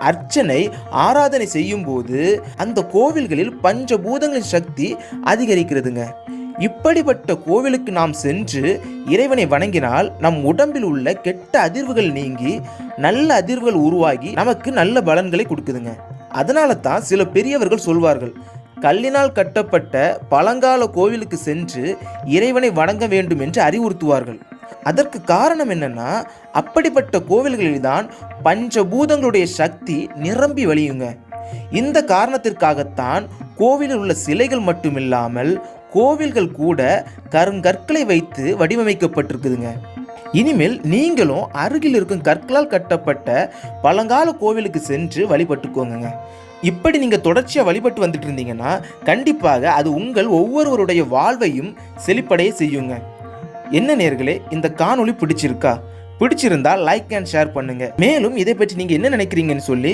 அர்ச்சனை ஆராதனை செய்யும் போது அந்த கோவில்களில் பஞ்சபூதங்களின் சக்தி அதிகரிக்கிறதுங்க. இப்படிப்பட்ட கோவிலுக்கு நாம் சென்று இறைவனை வணங்கினால் நம் உடம்பில் உள்ள கெட்ட அதிர்வுகள் நீங்கி நல்ல அதிர்வுகள் உருவாகி நமக்கு நல்ல பலன்களை கொடுக்குதுங்க. அதனால தான் சில பெரியவர்கள் சொல்வார்கள், கல்லினால் கட்டப்பட்ட பழங்கால கோவிலுக்கு சென்று இறைவனை வணங்க வேண்டும் என்று அறிவுறுத்துவார்கள். அதற்கு காரணம் என்னன்னா, அப்படிப்பட்ட கோவில்களில்தான் பஞ்சபூதங்களுடைய சக்தி நிரம்பி வழியுங்க. இந்த காரணத்திற்காகத்தான் கோவிலில் உள்ள சிலைகள் மட்டுமில்லாமல் கோவில்கள் கூட கருங்கற்களை வைத்து வடிவமைக்கப்பட்டிருக்குதுங்க. இனிமேல் நீங்களும் அருகில் இருக்கும் கற்களால் கட்டப்பட்ட பழங்கால கோவிலுக்கு சென்று வழிபட்டுக்கோங்க. இப்படி நீங்கள் தொடர்ச்சியாக வழிபட்டு வந்துட்டு இருந்தீங்கன்னா கண்டிப்பாக அது உங்கள் ஒவ்வொருவருடைய வாழ்வையும் செழிப்படைய செய்யுங்க. என்ன நேயர்களே, இந்த காணொளி பிடிச்சிருந்தா லைக் அண்ட் ஷேர் பண்ணுங்க. மேலும் இதை பற்றி நீங்க என்ன நினைக்கிறீங்கன்னு சொல்லி